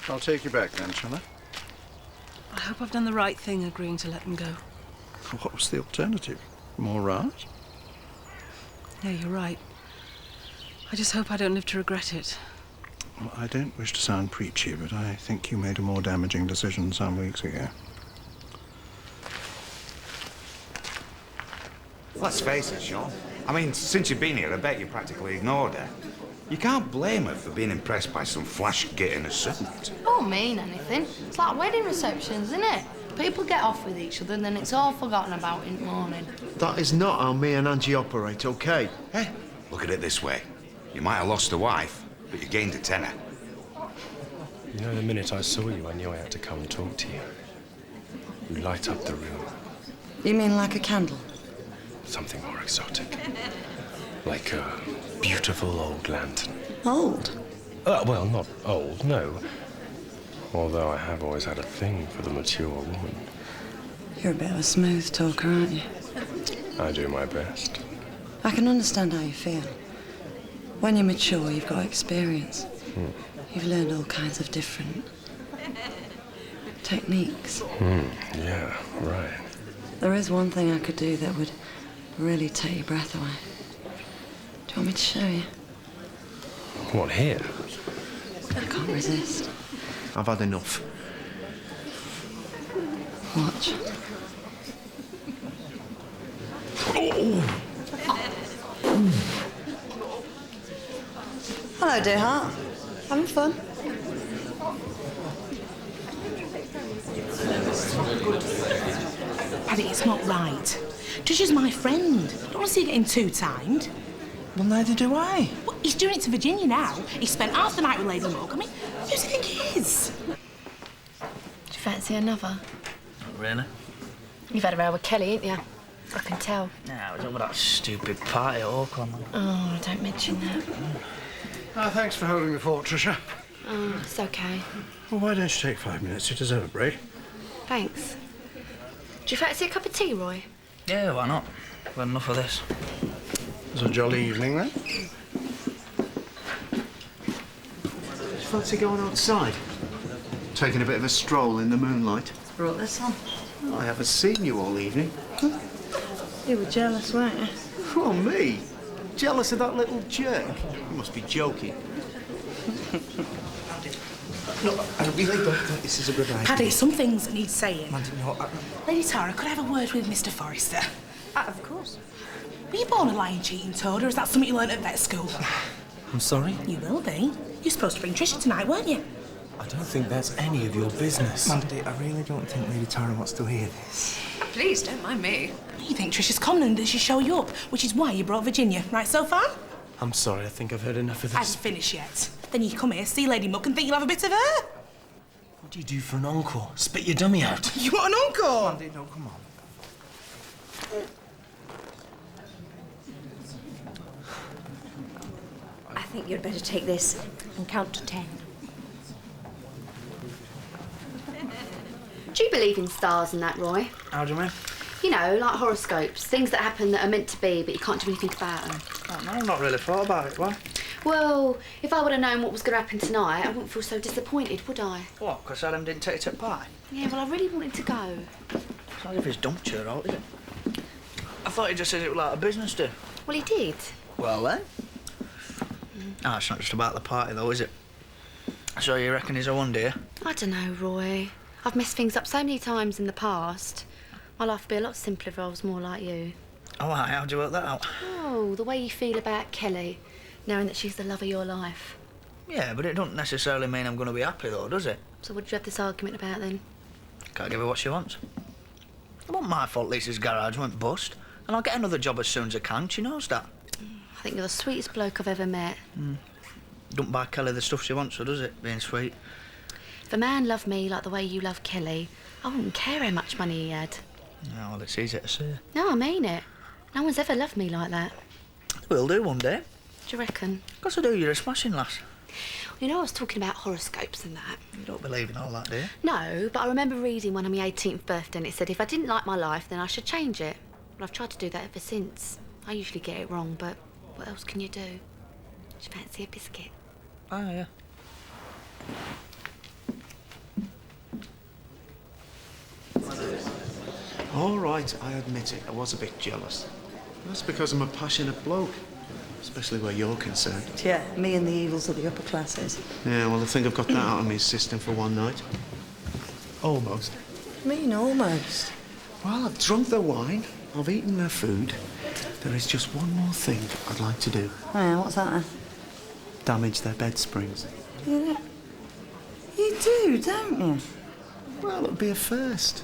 I'll take you back then, shall I? I hope I've done the right thing agreeing to let them go. What was the alternative? More rats? Yeah, you're right. I just hope I don't live to regret it. Well, I don't wish to sound preachy, but I think you made a more damaging decision some weeks ago. Let's face it, Sean. I mean, since you've been here, I bet you practically ignored her. You can't blame her for being impressed by some flash-getting assistant. Don't mean anything. It's like wedding receptions, isn't it? People get off with each other and then it's all forgotten about in the morning. That is not how me and Angie operate, OK? Hey, look at it this way. You might have lost a wife, but you gained a tenner. You know, the minute I saw you, I knew I had to come and talk to you. You light up the room. You mean like a candle? Something more exotic. Like a beautiful old lantern. Old? Well, not old, no. Although I have always had a thing for the mature woman. You're a bit of a smooth talker, aren't you? I do my best. I can understand how you feel. When you're mature, you've got experience. You've learned all kinds of different techniques. Yeah, right. There is one thing I could do that would really take your breath away. Do you want me to show you? What, here? I can't resist. I've had enough. Watch. Hello, dear heart. Having fun? Paddy, it's not right. Trisha's my friend. I don't want to see you getting two-timed. Well, neither do I. Well, he's doing it to Virginia now. He spent half the night with Lady Luck. I mean, who does he think he is? Do you fancy another? Not really. You've had a row with Kelly, ain't you? I can tell. Nah, it was over that stupid party at Oakwell Hall. Oh, don't mention that. Thanks for holding the fort, Tricia. Oh, it's okay. Well, why don't you take 5 minutes? You deserve a break. Thanks. Do you fancy a cup of tea, Roy? Yeah, why not? We've had enough of this. It was a jolly evening, then. Fancy going outside? Taking a bit of a stroll in the moonlight? Brought this on. Oh, I haven't seen you all evening. You were jealous, weren't you? Oh, me? Jealous of that little jerk? You must be joking. No, I really don't think this is a good idea. Paddy, some things need saying. Mandy, no, Lady Tara, could I have a word with Mr. Forrester? Of course. Were you born a lying, cheating toad, or is that something you learnt at vet school? I'm sorry? You will be. You're supposed to bring Trisha tonight, weren't you? I don't think that's any of your business. Mandy, I really don't think Lady Tara wants to hear this. Please, don't mind me. You think Trisha's common and that she'll show you up, which is why you brought Virginia. Right so far? I'm sorry, I think I've heard enough of I this. haven't finished yet. Then you come here, see Lady Muck and think you'll have a bit of her. What do you do for an encore? Spit your dummy out? You want an encore? Mandy, no, come on. I think you'd better take this and count to 10. Do you believe in stars and that, Roy? How do you mean? You know, like horoscopes, things that happen that are meant to be, but you can't do anything about them. Oh, no, I've not really thought about it. Why? Well, if I would have known what was going to happen tonight, I wouldn't feel so disappointed, would I? What, because Adam didn't take it to the pie? Yeah, well, I really wanted to go. It's not as if he's dumped you out, is it? I thought he just said it was like a business do. Well, he did. Well, then. Ah, it's not just about the party, though, is it? So you reckon he's a one, dear? I don't know, Roy. I've messed things up so many times in the past. My life would be a lot simpler if I was more like you. Oh, why? How'd you work that out? Oh, the way you feel about Kelly, knowing that she's the love of your life. Yeah, but it doesn't necessarily mean I'm going to be happy, though, does it? So what did you have this argument about, then? Can't give her what she wants. It wasn't my fault Lisa's garage went bust, and I'll get another job as soon as I can. She knows that. I think you're the sweetest bloke I've ever met. Don't buy Kelly the stuff she wants, so does it, being sweet? If a man loved me like the way you love Kelly, I wouldn't care how much money he had. No, well, it's easy to say. No, I mean it. No one's ever loved me like that. We'll do one day. Do you reckon? Of course I do, you're a smashing lass. You know, I was talking about horoscopes and that. You don't believe in all that, do you? No, but I remember reading one on my 18th birthday and it said if I didn't like my life, then I should change it. Well, I've tried to do that ever since. I usually get it wrong, but what else can you do? Do you fancy a biscuit? Oh, yeah. All right, I admit it. I was a bit jealous. That's because I'm a passionate bloke, especially where you're concerned. Yeah, me and the evils of the upper classes. Yeah, well, I think I've got that out of my system for one night. Almost. Mean almost. Well, I've drunk their wine, I've eaten their food. There is just one more thing I'd like to do. Oh, yeah, what's that then? Damage their bed springs. Yeah. You do, don't you? Well, it'll be a first.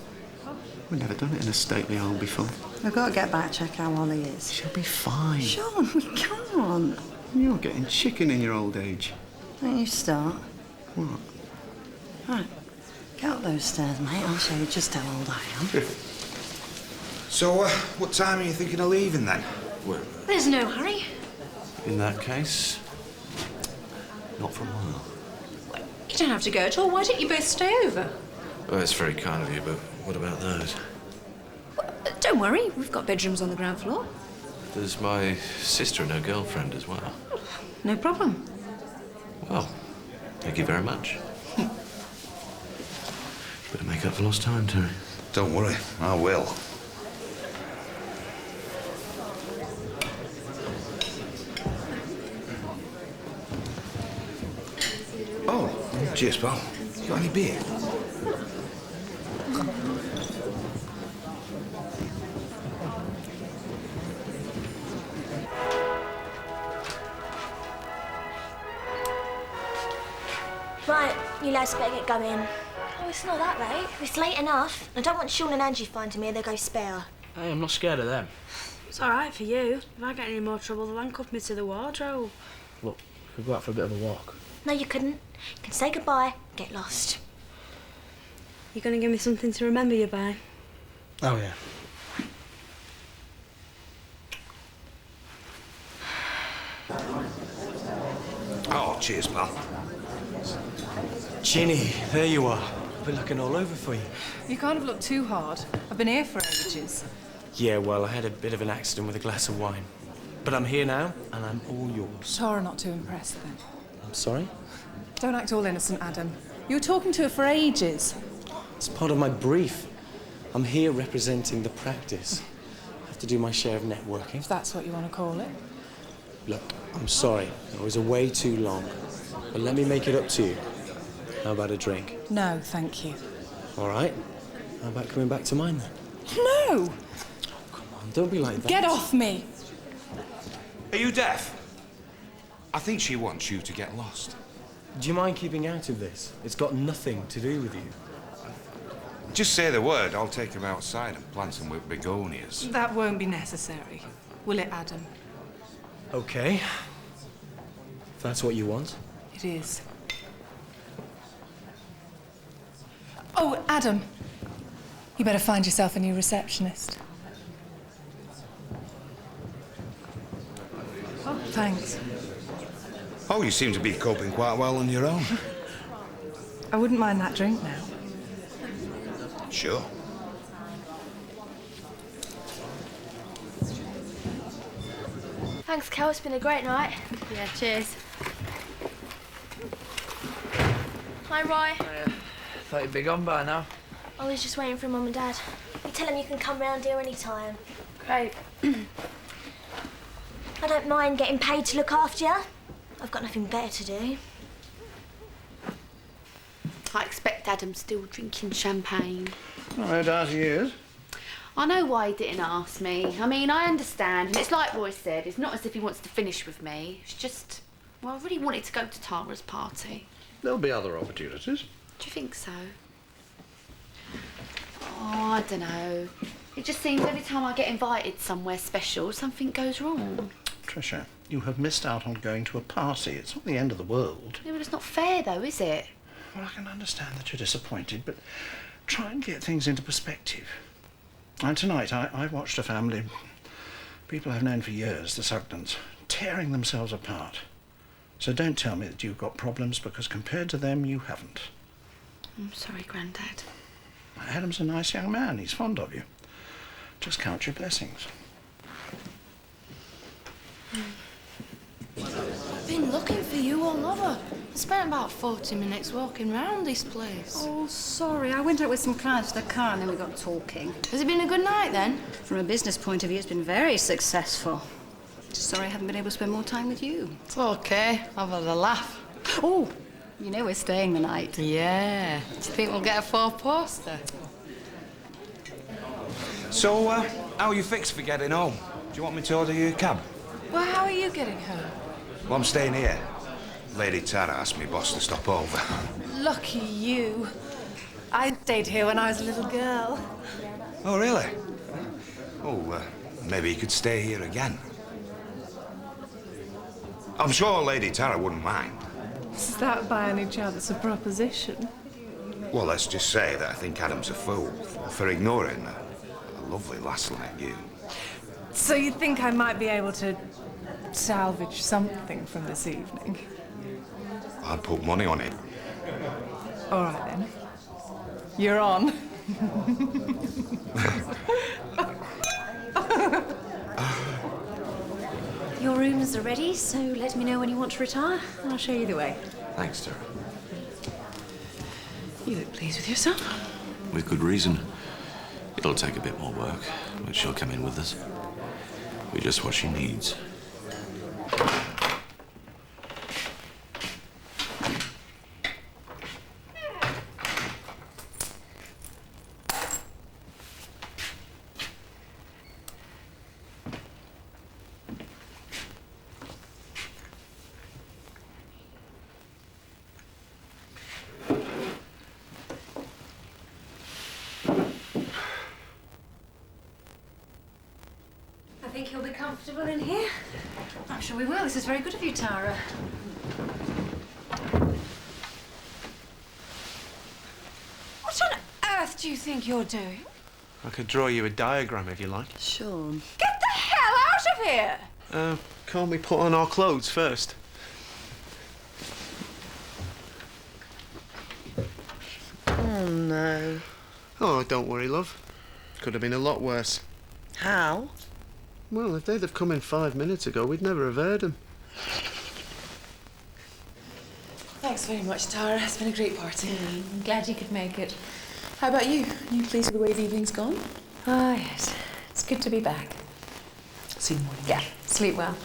We've never done it in a stately home before. We've got to get back, check how Ollie is. She'll be fine. Sean, we can't. You're getting chicken in your old age. Don't you start. What? Right. Get up those stairs, mate. I'll show you just how old I am. So, what time are you thinking of leaving, then? Well, There's no hurry. in that case, not for a while. You don't have to go at all. Why don't you both stay over? Well, that's very kind of you, but what about those? Don't worry, we've got bedrooms on the ground floor. There's my sister and her girlfriend as well. No problem. Well, thank you very much. Better make up for lost time, Terry. Don't worry, I will. Oh, cheers, pal. You got any beer? You lads better get going. Oh, it's not that late. It's late enough. I don't want Sean and Angie finding me, they'll go spare. Hey, I'm not scared of them. It's all right for you. If I get any more trouble, they'll handcuff me to the wardrobe. Look, we could go out for a bit of a walk. No, you couldn't. You can say goodbye, get lost. You gonna give me something to remember you by? Oh, yeah. Oh, cheers, pal. Ginny, there you are. I've been looking all over for you. You can't have looked too hard. I've been here for ages. Yeah, well, I had a bit of an accident with a glass of wine. But I'm here now, and I'm all yours. Tara not too impressed then. I'm sorry? Don't act all innocent, Adam. You were talking to her for ages. It's part of my brief. I'm here representing the practice. I have to do my share of networking. If that's what you want to call it. Look, I'm sorry. I was away too long. But let me make it up to you. How about a drink? No, thank you. All right. How about coming back to mine then? No! Come on, don't be like that. Get off me! Are you deaf? I think she wants you to get lost. Do you mind keeping out of this? It's got nothing to do with you. Just say the word, I'll take him outside and plant some with begonias. That won't be necessary. Will it, Adam? Okay. If that's what you want. It is. Oh, Adam. You better find yourself a new receptionist. Oh, thanks. Oh, you seem to be coping quite well on your own. I wouldn't mind that drink now. Sure. Thanks, Kel. It's been a great night. Yeah, cheers. Hi, Roy. Thought you'd be gone by now. Ollie's just waiting for Mum and Dad. You tell him you can come round here any time. Great. I don't mind getting paid to look after you. I've got nothing better to do. I expect Adam's still drinking champagne. No doubt he is. I know why he didn't ask me. I mean, I understand. And it's like Roy said, it's not as if he wants to finish with me. It's just, well, I really wanted to go to Tara's party. There'll be other opportunities. Do you think so? Oh, I don't know. It just seems every time I get invited somewhere special, something goes wrong. Tricia, you have missed out on going to a party. It's not the end of the world. Yeah, but it's not fair, though, is it? Well, I can understand that you're disappointed, but try and get things into perspective. And tonight, I watched a family, people I've known for years, the Sugdens, tearing themselves apart. So don't tell me that you've got problems, because compared to them, you haven't. I'm sorry, Grandad. Adam's a nice young man. He's fond of you. Just count your blessings. I've been looking for you all over. I spent about 40 minutes walking round this place. Oh, sorry. I went out with some clients to the car and then we got talking. Has it been a good night then? From a business point of view, it's been very successful. Just sorry I haven't been able to spend more time with you. It's okay. I've had a laugh. Oh, you know we're staying the night. Yeah. Do you think we'll get a 4-poster? So, how are you fixed for getting home? Do you want me to order you a cab? Well, how are you getting home? Well, I'm staying here. Lady Tara asked me boss to stop over. Lucky you. I stayed here when I was a little girl. Oh, really? Oh, maybe you could stay here again. I'm sure Lady Tara wouldn't mind. Is that by any chance a proposition? Well, let's just say that I think Adam's a fool for ignoring a lovely lass like you. So you think I might be able to salvage something from this evening? I'd put money on it. All right, then. You're on. Your rooms are ready, so let me know when you want to retire, and I'll show you the way. Thanks, Tara. You look pleased with yourself. With good reason. It'll take a bit more work, but she'll come in with us. We're just what she needs. I think you'll be comfortable in here. I'm sure we will. This is very good of you, Tara. What on earth do you think you're doing? I could draw you a diagram if you like. Sean. Get the hell out of here! Can't we put on our clothes first? Oh, no. Oh, don't worry, love. Could have been a lot worse. How? Well, if they'd have come in 5 minutes ago, we'd never have heard them. Thanks very much, Tara. It's been a great party. I'm glad you could make it. How about you? Are you pleased with the way the evening's gone? Ah, yes. It's good to be back. See you in the morning. Yeah. Sleep well.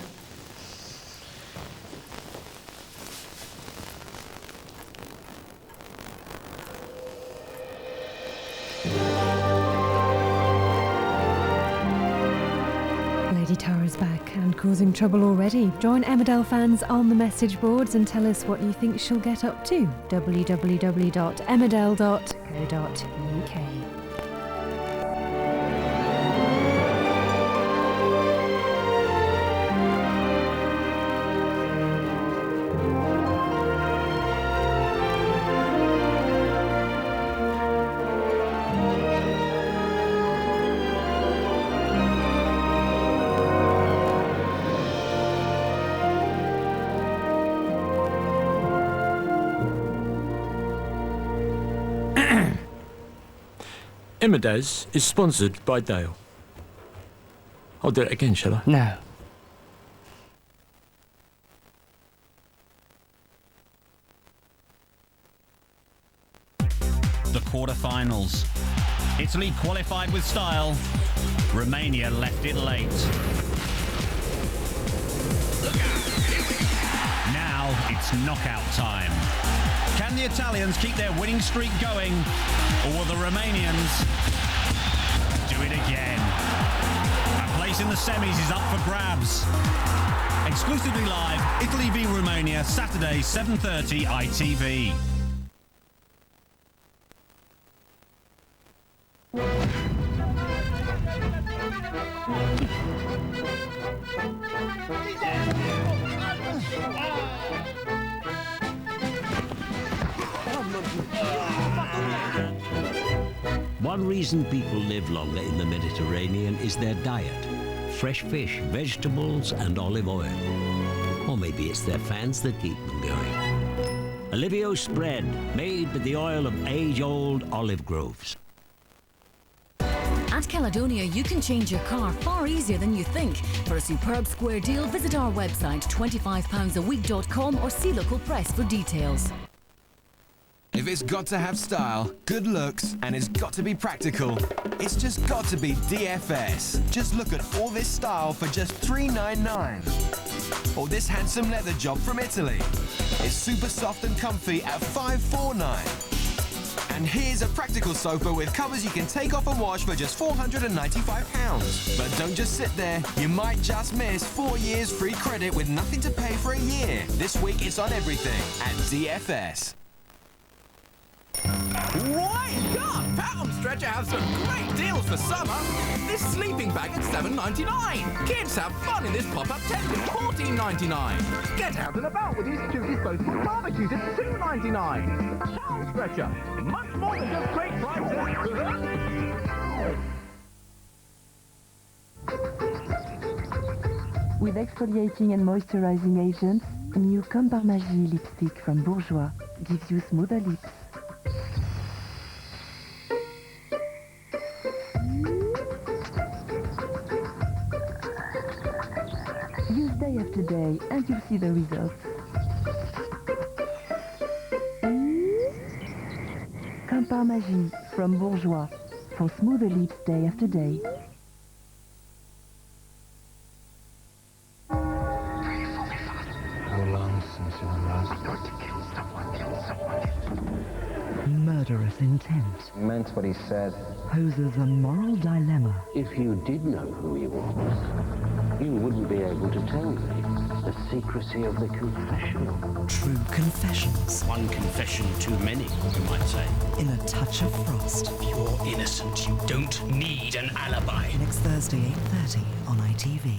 Lady Tara's back and causing trouble already. Join Emmerdale fans on the message boards and tell us what you think she'll get up to. www.emmerdale.co.uk. Emmerdale is sponsored by Dale. I'll do it again, shall I? No. The quarter-finals. Italy qualified with style. Romania left it late. Now it's knockout time. Can the Italians keep their winning streak going, or will the Romanians do it again? A place in the semis is up for grabs. Exclusively live, Italy v Romania, Saturday, 7:30 ITV. One reason people live longer in the Mediterranean is their diet. Fresh fish, vegetables and olive oil. Or maybe it's their fans that keep them going. Olivio Spread, made with the oil of age-old olive groves. At Caledonia, you can change your car far easier than you think. For a superb square deal, visit our website, £25aweek.com, or see local press for details. If it's got to have style, good looks, and it's got to be practical, it's just got to be DFS. Just look at all this style for just $3.99. Or this handsome leather job from Italy. It's super soft and comfy at $5.49. And here's a practical sofa with covers you can take off and wash for just £495. But don't just sit there. You might just miss 4 years free credit with nothing to pay for a year. This week it's on everything at DFS. Wake up! Pattern Stretcher have some great deals for summer. This sleeping bag at $7.99. Kids have fun in this pop-up tent at $14.99. Get out and about with these two disposable barbecues at $2.99. Pattern Stretcher, much more than just great prices. With exfoliating and moisturizing agents, new Comme par Magie lipstick from Bourjois gives you smoother lips. Use day after day and you'll see the results. Comme par Magie from Bourjois for smoother lips day after day. How long since you last got to kill someone? murderous intent. Meant what he said. Poses a moral dilemma. If you did know who he was, you wouldn't be able to tell me the secrecy of the confessional. True confessions. One confession too many, you might say. In a touch of frost. If you're innocent, you don't need an alibi. Next Thursday, 8:30 on ITV.